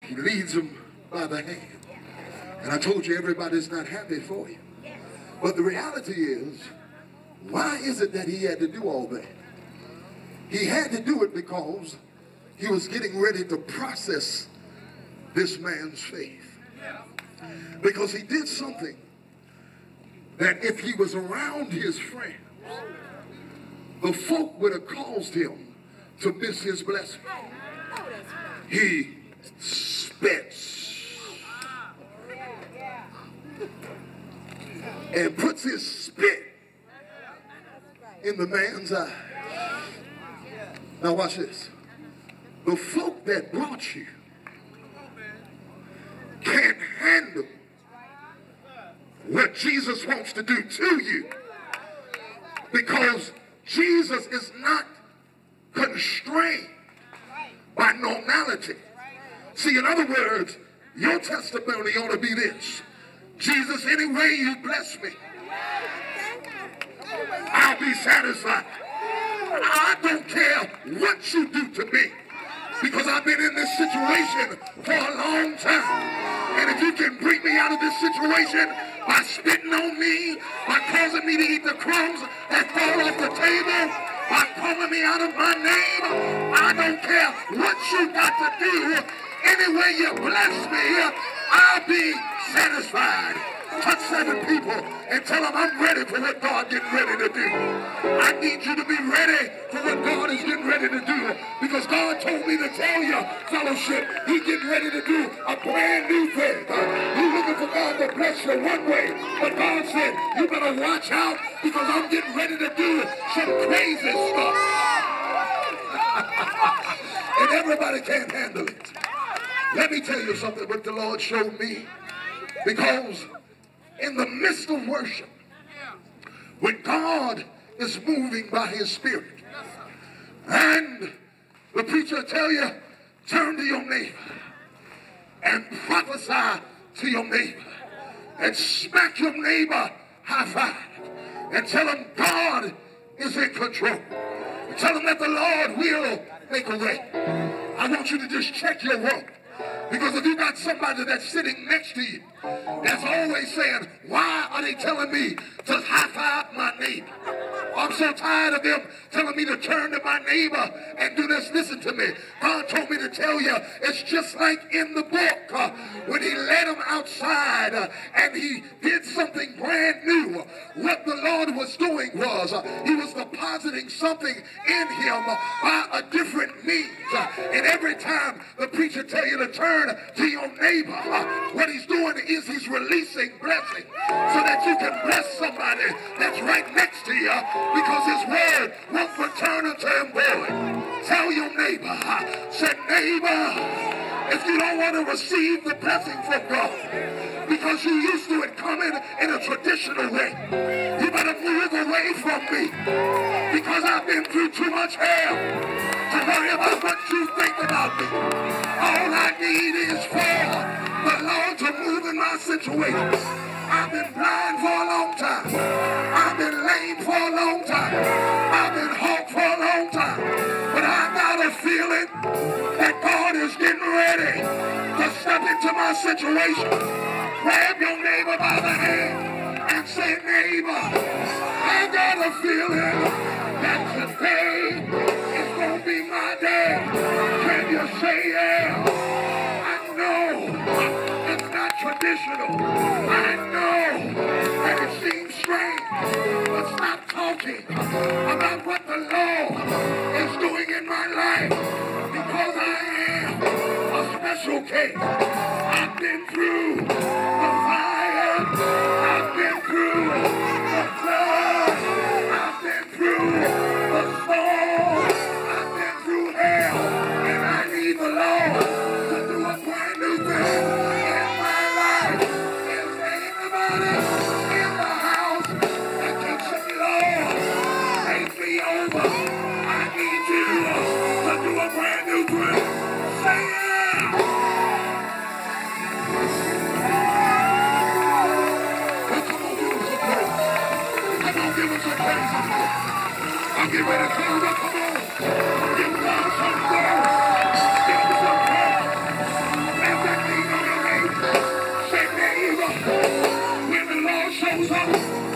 He leads them by the hand. And I told you everybody's not happy for you. But the reality is, why is it that he had to do all that? He had to do it because he was getting ready to process this man's faith. Because he did something that if he was around his friends, the folk would have caused him to miss his blessing. He spits and puts his spit in the man's eye. Now watch this. The folk that brought you can't handle what Jesus wants to do to you, because Jesus is not constrained by normality. See, in other words, your testimony ought to be this: Jesus, any way you bless me, I'll be satisfied. I don't care what you do to me, because I've been in this situation for a long time. And if you can bring me out of this situation by spitting on me, by causing me to eat the crumbs that fall off the table, by calling me out of my name, I don't care what you got to do. Any way you bless me, I'll be satisfied. Touch 7 people and tell them I'm ready for what God getting ready to do. I need you to be ready for what God is getting ready to do, because God told me to tell you, fellowship, He's getting ready to do a brand new thing. You're looking for God to bless you one way, but God said, you better watch out, because I'm getting ready to do some crazy stuff. And everybody can't handle it. Let me tell you something what the Lord showed me, because in the midst of worship, when God is moving by his Spirit, and the preacher tell you, turn to your neighbor and prophesy to your neighbor and smack your neighbor high five and tell him God is in control. And tell him that the Lord will make a way. I want you to just check your rope. Because if you got somebody that's sitting next to you that's always saying, why are they telling me to high-five my neighbor? I'm so tired of them telling me to turn to my neighbor and do this. Listen to me. God told me to tell you, it's just like in the book when he led him outside and he did something brand new. What the Lord was doing was he was depositing something in him by a different means. And every time the preacher tell you to turn to your neighbor, what he's doing is he's releasing blessing so that you can bless somebody that's right next to you, because his word won't return unto him void. Tell your neighbor, say, neighbor, if you don't want to receive the blessing from God because you're used to it coming in a traditional way, you better move away from me, because I've been through too much hell to worry about what you think about me. All I need is for the Lord to move in my situation. I've been blind for a long time. I've been lame for a long time. I've been halt for a long time. But I got a feeling that God is getting ready to step into my situation. Grab your neighbor by the hand and say, neighbor, I got a feeling that today is going to be my day. Can you say yeah? I know it's not traditional. I know that it seems strange, but stop talking about what the Lord is doing in my life, because I am a special case. I've been through the fire, I've been through the flood, I've been through the storm, I've been through hell, and I need the Lord to do a brand new thing in my life. Is there anybody in the house that can say, Lord, take me over? I need you to do a brand new thing. Say yeah! Well, come on, give us a praise. Come on, give us a praise. I'm getting ready to close up. Come on. Give God some praise. Give him some praise. up, when the Lord shows up,